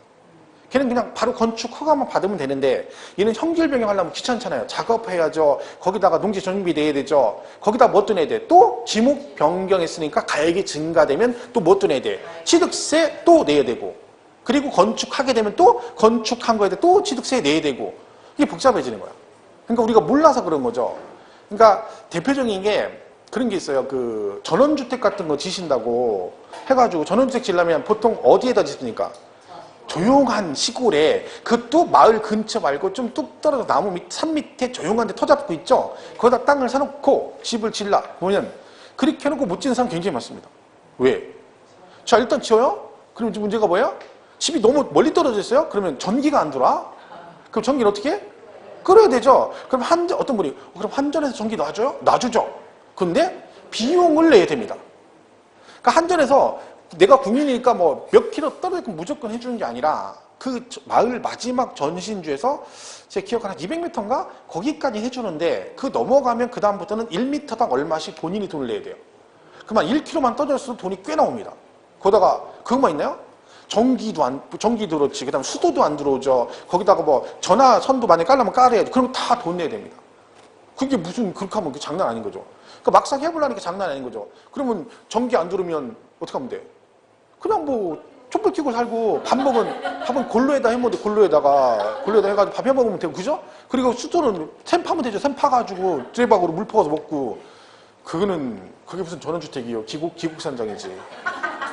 걔는 그냥 바로 건축 허가만 받으면 되는데 얘는 형질 변경하려면 귀찮잖아요. 작업해야죠. 거기다가 농지 전용비 내야 되죠. 거기다 뭐 또 내야 돼? 또 지목 변경했으니까 가액이 증가되면 또 뭐 또 내야 돼? 취득세 또 내야 되고 그리고 건축하게 되면 또 건축한 거에 대해 또 취득세 내야 되고 이게 복잡해지는 거야. 그러니까 우리가 몰라서 그런 거죠. 그러니까 대표적인 게 그런 게 있어요. 그 전원주택 같은 거 지신다고 해가지고 전원주택 지려면 보통 어디에다 짓습니까? 조용한 시골에 그것도 마을 근처 말고 좀 뚝 떨어져 나무 밑, 산 밑에 조용한 데 터 잡고 있죠. 거기다 땅을 사놓고 집을 질라 보면 그렇게 해놓고 못 짓는 사람 굉장히 많습니다. 왜? 자 일단 지어요? 그럼 이제 문제가 뭐예요? 집이 너무 멀리 떨어져 있어요? 그러면 전기가 안 돌아? 그럼 전기를 어떻게 해? 끌어야 되죠. 그럼 어떤 분이 그럼 한전에서 전기 놔줘요? 놔주죠. 근데 비용을 내야 됩니다. 그러니까 한전에서 내가 국민이니까 뭐 몇 킬로 떨어지면 무조건 해주는 게 아니라 그 마을 마지막 전신주에서 제 기억은 한 200m인가? 거기까지 해주는데 그 넘어가면 그 다음부터는 1m당 얼마씩 본인이 돈을 내야 돼요. 그러면 1km만 떨어졌어도 돈이 꽤 나옵니다. 거기다가 그것만 있나요? 전기도 그렇지. 그 다음에 수도도 안 들어오죠. 거기다가 뭐 전화선도 만약에 깔려면 깔아야죠. 그럼 다 돈 내야 됩니다. 그게 무슨 그렇게 하면 그게 장난 아닌 거죠. 그러니까 막상 해보려니까 장난 아닌 거죠. 그러면 전기 안 들으면 어떻게 하면 돼? 그냥 뭐 촛불 켜고 살고 밥은 골로에다 해먹는데 골로에다가 해가지고 밥 해먹으면 되고 그죠? 그리고 수도는 샘 파면 되죠. 샘 파가지고 드레박으로 물 퍼가서 먹고 그게 무슨 전원주택이요. 기국산정이지.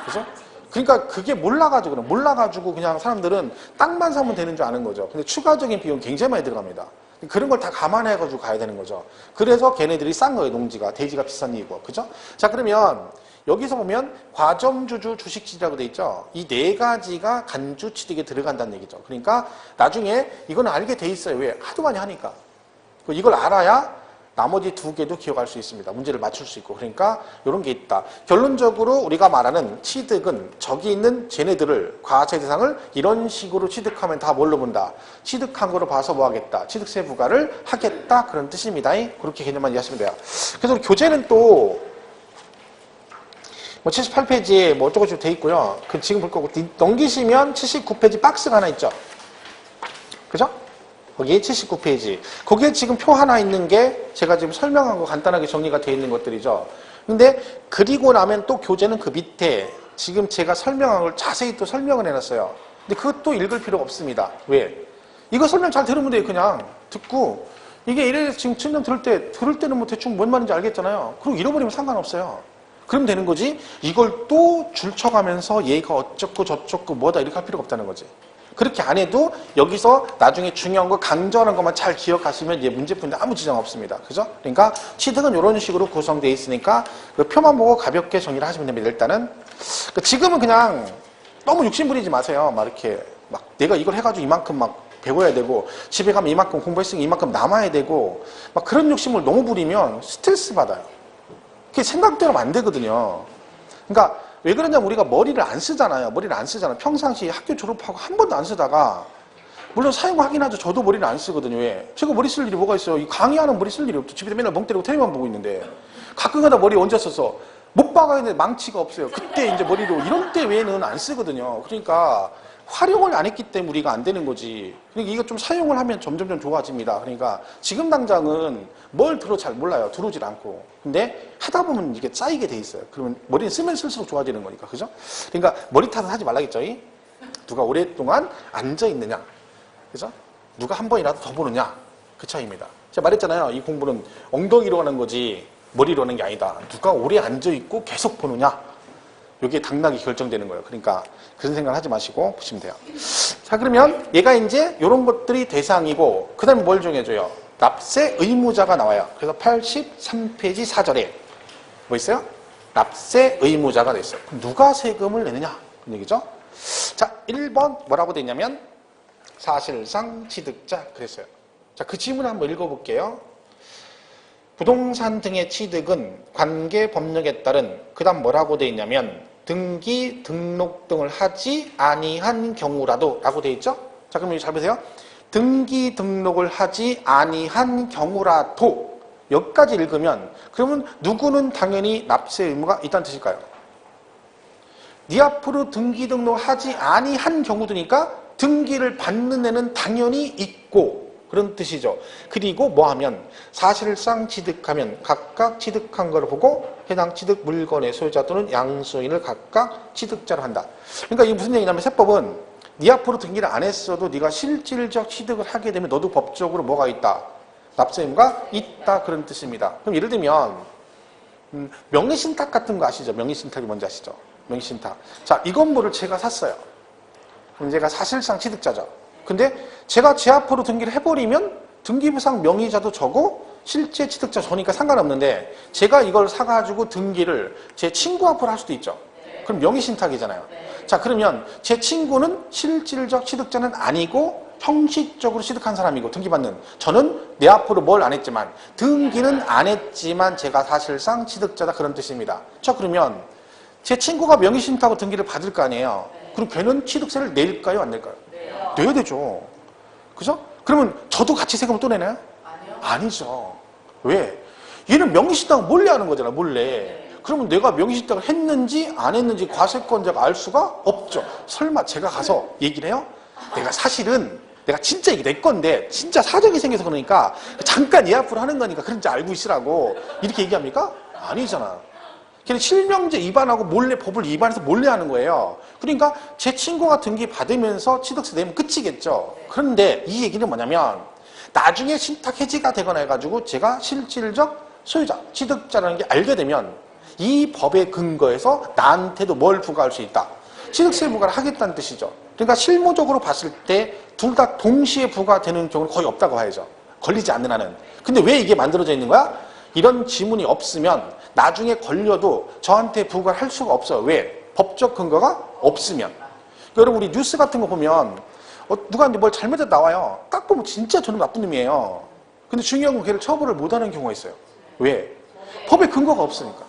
그죠? 그러니까 그게 몰라가지고 그냥 사람들은 땅만 사면 되는 줄 아는 거죠. 근데 추가적인 비용 굉장히 많이 들어갑니다. 그런 걸 다 감안해가지고 가야 되는 거죠. 그래서 걔네들이 싼 거예요, 농지가. 대지가 비싼 이유고. 그죠? 자, 그러면 여기서 보면 과점주주 주식취득이라고 돼 있죠. 이 네 가지가 간주 취득에 들어간다는 얘기죠. 그러니까 나중에 이건 알게 돼 있어요. 왜? 하도 많이 하니까. 이걸 알아야 나머지 두 개도 기억할 수 있습니다. 문제를 맞출 수 있고. 그러니까 이런 게 있다. 결론적으로 우리가 말하는 취득은 저기 있는 쟤네들을 과세 대상을 이런 식으로 취득하면 다 뭘로 본다? 취득한 거로 봐서 뭐 하겠다? 취득세 부과를 하겠다. 그런 뜻입니다. 그렇게 개념만 이해하시면 돼요. 그래서 교재는 또 뭐 78페이지에 뭐 어쩌고저쩌고 돼 있고요. 그 지금 볼 거고 넘기시면 79페이지 박스가 하나 있죠. 그죠? 거기에 79페이지. 거기에 지금 표 하나 있는 게 제가 지금 설명한 거 간단하게 정리가 되어 있는 것들이죠. 근데 그리고 나면 또 교재는 그 밑에 지금 제가 설명한 걸 자세히 또 설명을 해놨어요. 근데 그것도 읽을 필요가 없습니다. 왜? 이거 설명 잘 들으면 돼요. 그냥 듣고 이게 이래 지금 설명 들을 때는 뭐 대충 뭔 말인지 알겠잖아요. 그리고 잃어버리면 상관없어요. 그럼 되는 거지. 이걸 또 줄쳐가면서 얘가 어쩌고 저쩌고 뭐다 이렇게 할 필요가 없다는 거지. 그렇게 안 해도 여기서 나중에 중요한 거 강조하는 것만 잘 기억하시면 이제 문제풀이인데 아무 지장 없습니다. 그죠? 그러니까 취득은 이런 식으로 구성되어 있으니까 그 표만 보고 가볍게 정리를 하시면 됩니다. 일단은 지금은 그냥 너무 욕심 부리지 마세요. 막 이렇게 막 내가 이걸 해가지고 이만큼 막 배워야 되고 집에 가면 이만큼 공부했으니 이만큼 남아야 되고 막 그런 욕심을 너무 부리면 스트레스 받아요. 그게 생각대로 안 되거든요. 그러니까 왜 그러냐면 우리가 머리를 안 쓰잖아요. 머리를 안 쓰잖아요. 평상시에 학교 졸업하고 한 번도 안 쓰다가 물론 사용하긴 하죠. 저도 머리를 안 쓰거든요. 왜? 제가 머리 쓸 일이 뭐가 있어요? 이 강의하는 머리 쓸 일이 없죠. 집에서 맨날 멍 때리고 텔레비만 보고 있는데 가끔가다 머리 언제 썼어? 못 박아야 되는데 망치가 없어요. 그때 이제 머리로 이런 때 외에는 안 쓰거든요. 그러니까 활용을 안 했기 때문에 우리가 안 되는 거지. 그러니까 이거 좀 사용을 하면 점점 좋아집니다. 그러니까 지금 당장은 뭘 들어 잘 몰라요. 들어오질 않고. 근데 하다 보면 이게 쌓이게 돼 있어요. 그러면 머리는 쓰면 쓸수록 좋아지는 거니까. 그죠? 그러니까 머리 탓은 하지 말라겠죠. 누가 오랫동안 앉아 있느냐. 그죠? 누가 한 번이라도 더 보느냐. 그 차이입니다. 제가 말했잖아요. 이 공부는 엉덩이로 하는 거지 머리로 하는 게 아니다. 누가 오래 앉아 있고 계속 보느냐. 이게 당락이 결정되는 거예요. 그러니까 그런 생각을 하지 마시고 보시면 돼요. 자, 그러면 얘가 이제 이런 것들이 대상이고 그 다음에 뭘 정해줘요? 납세 의무자가 나와요. 그래서 83페이지 4절에 뭐 있어요? 납세 의무자가 돼 있어요. 그럼 누가 세금을 내느냐? 그런 얘기죠. 자, 1번 뭐라고 돼 있냐면 사실상 취득자 그랬어요. 자, 그 지문을 한번 읽어볼게요. 부동산 등의 취득은 관계 법령에 따른 그 다음 뭐라고 돼 있냐면 등기, 등록 등을 하지 아니한 경우라도 라고 돼 있죠? 자, 그럼 여기 잘 보세요. 등기, 등록을 하지 아니한 경우라도 여기까지 읽으면 그러면 누구는 당연히 납세 의무가 있다는 뜻일까요? 네 앞으로 등기, 등록을 하지 아니한 경우도니까 등기를 받는 애는 당연히 있고 그런 뜻이죠. 그리고 뭐 하면 사실상 취득하면 각각 취득한 걸 보고 해당 취득 물건의 소유자 또는 양수인을 각각 취득자로 한다. 그러니까 이게 무슨 얘기냐면 세법은 네 앞으로 등기를 안 했어도 네가 실질적 취득을 하게 되면 너도 법적으로 뭐가 있다? 납세 의무가 있다 그런 뜻입니다. 그럼 예를 들면 명의신탁 같은 거 아시죠? 명의신탁이 뭔지 아시죠? 명의신탁. 자, 이 건물을 제가 샀어요. 그럼 제가 사실상 취득자죠. 근데 제가 제 앞으로 등기를 해버리면 등기부상 명의자도 저고 실제 취득자 저니까 상관없는데 제가 이걸 사가지고 등기를 제 친구 앞으로 할 수도 있죠. 그럼 명의신탁이잖아요. 자, 그러면 제 친구는 실질적 취득자는 아니고 형식적으로 취득한 사람이고 등기받는 저는 내 앞으로 뭘 안 했지만 등기는 안 했지만 제가 사실상 취득자다 그런 뜻입니다. 자, 그러면 제 친구가 명의신탁으로 등기를 받을 거 아니에요. 그럼 걔는 취득세를 낼까요? 안 낼까요? 내야 되죠. 그죠? 그러면 저도 같이 세금을 또 내나요? 아니요. 아니죠. 왜? 얘는 명의신탁을 몰래 하는 거잖아, 몰래. 그러면 내가 명의신탁을 했는지 안 했는지 과세권자가 알 수가 없죠. 설마 제가 가서 얘기를 해요? 내가 사실은 내가 진짜 이게 내 건데 진짜 사정이 생겨서 그러니까 잠깐 얘 앞으로 하는 거니까 그런지 알고 있으라고 이렇게 얘기합니까? 아니잖아. 걔는 실명제 위반하고 몰래 법을 위반해서 몰래 하는 거예요. 그러니까 제 친구가 등기 받으면서 취득세 내면 끝이겠죠. 그런데 이 얘기는 뭐냐면 나중에 신탁 해지가 되거나 해가지고 제가 실질적 소유자, 취득자라는 게 알게 되면 이 법의 근거에서 나한테도 뭘 부과할 수 있다. 취득세 부과를 하겠다는 뜻이죠. 그러니까 실무적으로 봤을 때 둘 다 동시에 부과되는 경우는 거의 없다고 봐야죠. 걸리지 않는 한은. 근데 왜 이게 만들어져 있는 거야? 이런 지문이 없으면 나중에 걸려도 저한테 부과를 할 수가 없어요. 왜? 법적 근거가 없으면. 여러분 우리 뉴스 같은 거 보면 누가 뭘 잘못해서 나와요. 딱 보면 진짜 저는 나쁜 놈이에요. 근데 중요한 건 걔를 처벌을 못하는 경우가 있어요. 왜? 법에 근거가 없으니까.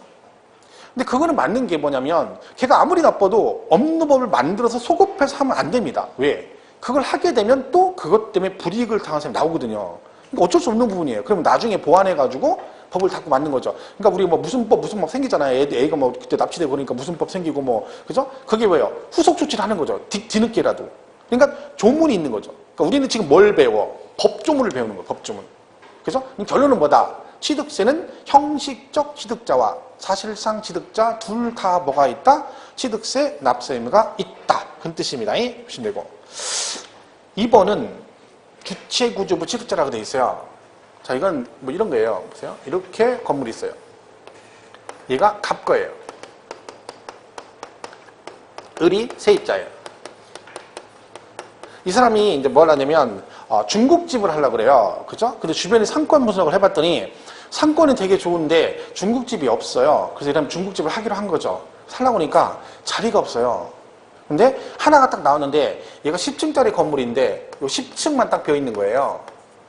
근데 그거는 맞는 게 뭐냐면 걔가 아무리 나빠도 없는 법을 만들어서 소급해서 하면 안 됩니다. 왜? 그걸 하게 되면 또 그것 때문에 불이익을 당한 사람이 나오거든요. 그러니까 어쩔 수 없는 부분이에요. 그러면 나중에 보완해가지고 법을 자꾸 만든 거죠. 그러니까 우리 뭐 무슨 법 생기잖아요. 애가 뭐 그때 납치돼 보니까 무슨 법 생기고 뭐 그죠? 그게 왜요? 후속 조치를 하는 거죠. 뒤늦게라도. 그러니까 조문이 있는 거죠. 그러니까 우리는 지금 뭘 배워? 법조문을 배우는 거예요. 법조문. 그죠? 그럼 결론은 뭐다? 취득세는 형식적 취득자와 사실상 취득자 둘 다 뭐가 있다? 취득세 납세 의무가 있다. 그런 뜻입니다. 보시면 되고. 2번은 주체구조부 취득자라고 되어 있어요. 자, 이건 뭐 이런 거예요. 보세요. 이렇게 건물이 있어요. 얘가 갑거예요. 을이 세입자예요. 이 사람이 이제 뭘 하냐면 중국집을 하려고 그래요. 그죠? 근데 주변에 상권 분석을 해봤더니 상권이 되게 좋은데 중국집이 없어요. 그래서 이러면 중국집을 하기로 한 거죠. 살라고 하니까 자리가 없어요. 근데 하나가 딱 나왔는데 얘가 10층짜리 건물인데 요 10층만 딱 비어 있는 거예요.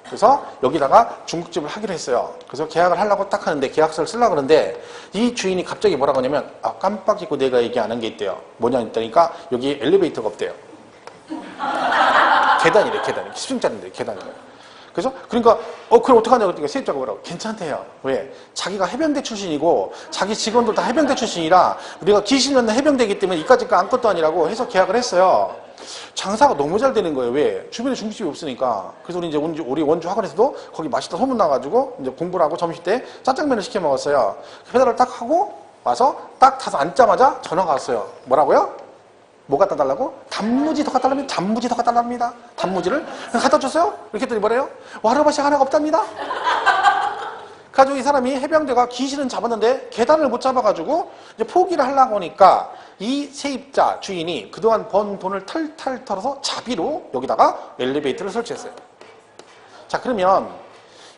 그래서 여기다가 중국집을 하기로 했어요. 그래서 계약을 하려고 딱 하는데 계약서를 쓰려고 그러는데 이 주인이 갑자기 뭐라고 하냐면 깜빡 잊고 내가 얘기 안 한 게 있대요. 뭐냐 했다니까 여기 엘리베이터가 없대요. 계단이래, 계단이. 10층짜리인데 계단이래요. 그래서 그러니까 그럼 어떡하냐고 그러니까 세입자가 뭐라고 괜찮대요. 왜? 자기가 해병대 출신이고 자기 직원들 다 해병대 출신이라 우리가 기신 넣는 해병대이기 때문에 이까짓 거 아무것도 아니라고 해서 계약을 했어요. 장사가 너무 잘 되는 거예요. 왜? 주변에 중국집이 없으니까. 그래서 우리 원주 학원에서도 거기 맛있다 소문 나가지고 이제 공부를 하고 점심 때 짜장면을 시켜 먹었어요. 배달을 딱 하고 와서 딱 타서 앉자마자 전화가 왔어요. 뭐라고요? 뭐 갖다 달라고? 단무지 더 갖다 달랍니다. 단무지 더 갖다 달랍니다. 단무지를 갖다 줬어요? 이렇게 했더니 뭐래요? 와르바시 하나가 없답니다. 가지고 이 사람이 해병대가 귀신은 잡았는데 계단을 못 잡아가지고 이제 포기를 하려고 하니까 이 세입자 주인이 그동안 번 돈을 탈탈 털어서 자비로 여기다가 엘리베이터를 설치했어요. 자, 그러면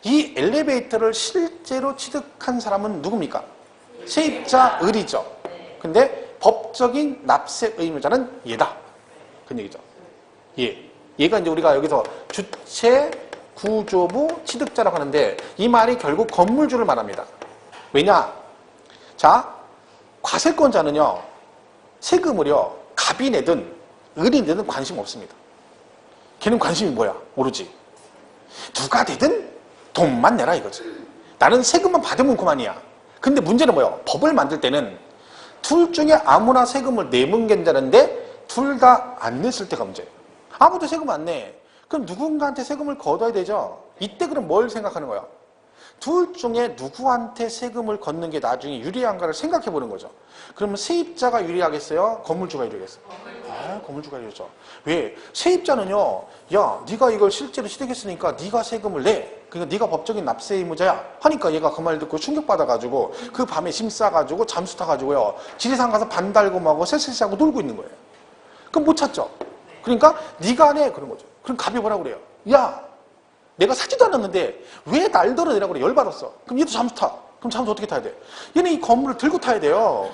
이 엘리베이터를 실제로 취득한 사람은 누굽니까? 세입자 을이죠. 근데 법적인 납세 의무자는 얘다. 그런 얘기죠. 얘가 이제 우리가 여기서 주체 구조부 취득자라고 하는데 이 말이 결국 건물주를 말합니다. 왜냐? 자, 과세권자는요, 세금을요, 갑이 내든 을이 내든 관심 없습니다. 걔는 관심이 뭐야? 오로지 누가 되든 돈만 내라 이거지. 나는 세금만 받으면 그만이야. 근데 문제는 뭐예요? 법을 만들 때는 둘 중에 아무나 세금을 내면 괜찮은데 둘 다 안 냈을 때가 문제예요. 아무도 세금 안 내. 그럼 누군가한테 세금을 걷어야 되죠. 이때 그럼 뭘 생각하는 거야? 둘 중에 누구한테 세금을 걷는 게 나중에 유리한가를 생각해 보는 거죠. 그러면 세입자가 유리하겠어요? 건물주가 유리하겠어요? 건물주가 유리하죠. 왜? 세입자는요, 야, 네가 이걸 실제로 취득했으니까 네가 세금을 내. 그러니까 네가 법적인 납세 의무자야. 하니까 얘가 그 말 듣고 충격받아가지고 그 밤에 짐 싸가지고 잠수 타가지고요, 지리산 가서 반 달고 하고 쎄쎄쎄하고 놀고 있는 거예요. 그럼 못 찾죠. 그러니까 네가 내 그런 거죠. 그럼 갑이 뭐라고 그래요? 야, 내가 사지도 않았는데 왜 날 들어내라고 그래? 열받았어. 그럼 얘도 잠수 타. 그럼 잠수 어떻게 타야 돼? 얘는 이 건물을 들고 타야 돼요.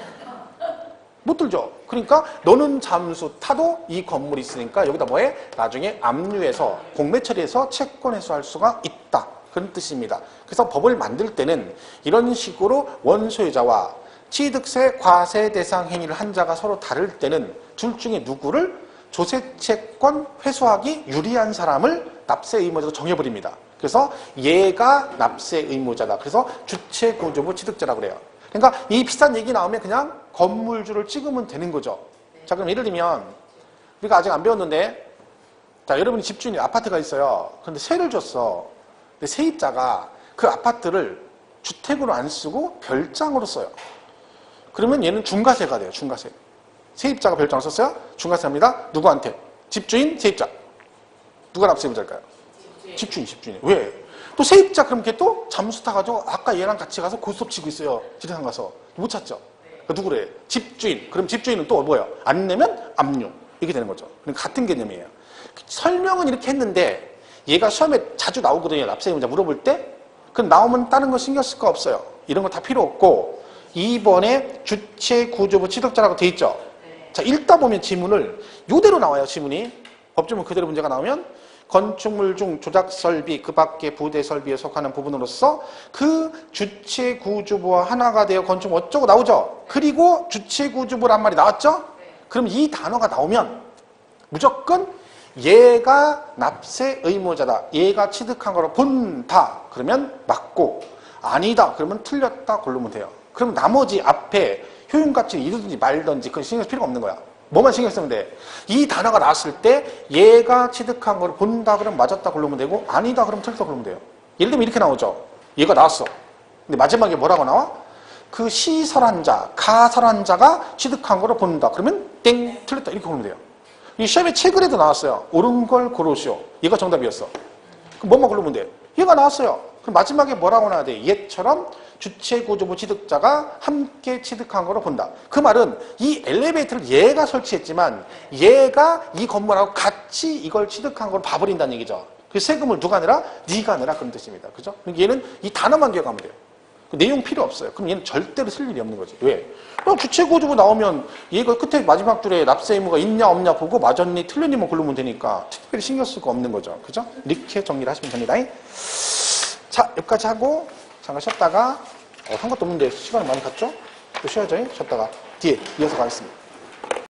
못 들죠. 그러니까 너는 잠수 타도 이 건물이 있으니까 여기다 뭐해? 나중에 압류해서 공매 처리해서 채권 회수할 수가 있다. 그런 뜻입니다. 그래서 법을 만들 때는 이런 식으로 원소유자와 취득세 과세 대상 행위를 한 자가 서로 다를 때는 둘 중에 누구를 조세채권 회수하기 유리한 사람을 납세 의무자로 정해버립니다. 그래서 얘가 납세 의무자다. 그래서 주체구조부 취득자라고 그래요. 그러니까 이 비싼 얘기 나오면 그냥 건물주를 찍으면 되는 거죠. 자, 그럼 예를 들면 우리가 아직 안 배웠는데, 자, 여러분이 집주인이 아파트가 있어요. 그런데 세를 줬어. 근데 세입자가 그 아파트를 주택으로 안 쓰고 별장으로 써요. 그러면 얘는 중과세가 돼요. 중과세. 세입자가 별장을 썼어요? 중과세 합니다. 누구한테? 집주인, 세입자. 누가 납세의무자일까요? 집주인. 왜? 또 세입자 그럼 걔 또 잠수 타가지고 아까 얘랑 같이 가서 고스톱 치고 있어요. 지리산 가서. 못 찾죠? 그 누구래? 집주인. 그럼 집주인은 또 뭐예요? 안 내면 압류. 이렇게 되는 거죠. 같은 개념이에요. 설명은 이렇게 했는데 얘가 시험에 자주 나오거든요. 납세의무자 물어볼 때. 그럼 나오면 다른 거 신경 쓸 거 없어요. 이런 거 다 필요 없고 2번에 주체구조부 취득자라고 돼 있죠. 자, 읽다 보면 지문을 요대로 나와요. 지문이. 법조문 그대로 문제가 나오면 건축물 중 조작설비 그 밖의 부대설비에 속하는 부분으로서 그 주체구조부와 하나가 되어 건축물 어쩌고 나오죠. 그리고 주체구조부란 말이 나왔죠. 그럼 이 단어가 나오면 무조건 얘가 납세 의무자다. 얘가 취득한 거로 본다. 그러면 맞고 아니다. 그러면 틀렸다. 고르면 돼요. 그럼 나머지 앞에 효용가치를 이루든지 말든지 그건 신경 쓸 필요가 없는 거야. 뭐만 신경 쓰면 돼? 이 단어가 나왔을 때 얘가 취득한 걸 본다 그러면 맞았다 고르면 되고 아니다 그러면 틀렸다 고르면 돼요. 예를 들면 이렇게 나오죠. 얘가 나왔어. 근데 마지막에 뭐라고 나와? 그 시설한 자, 가설한 자가 취득한 거를 본다. 그러면 땡 틀렸다 이렇게 고르면 돼요. 이 시험에 최근에도 나왔어요. 옳은 걸 고르시오. 얘가 정답이었어. 그럼 뭐만 고르면 돼? 얘가 나왔어요. 그럼 마지막에 뭐라고 나와야 돼? 얘처럼 주체구조부 취득자가 함께 취득한 거로 본다. 그 말은 이 엘리베이터를 얘가 설치했지만 얘가 이 건물하고 같이 이걸 취득한 걸 봐버린다는 얘기죠. 그 세금을 누가 내라? 네가 내라 그런 뜻입니다. 그죠? 얘는 이 단어만 기억하면 돼요. 그 내용 필요 없어요. 그럼 얘는 절대로 쓸 일이 없는 거지. 왜? 주체구조부 나오면 얘가 끝에 마지막 줄에 납세 의무가 있냐 없냐 보고 맞았니 틀렸니만 고르면 되니까 특별히 신경 쓸 거 없는 거죠. 그죠? 이렇게 정리를 하시면 됩니다. 자, 여기까지 하고 잠깐 쉬었다가 한 것도 없는데 시간이 많이 갔죠? 또 쉬어야죠. 쉬었다가 뒤에 이어서 가겠습니다.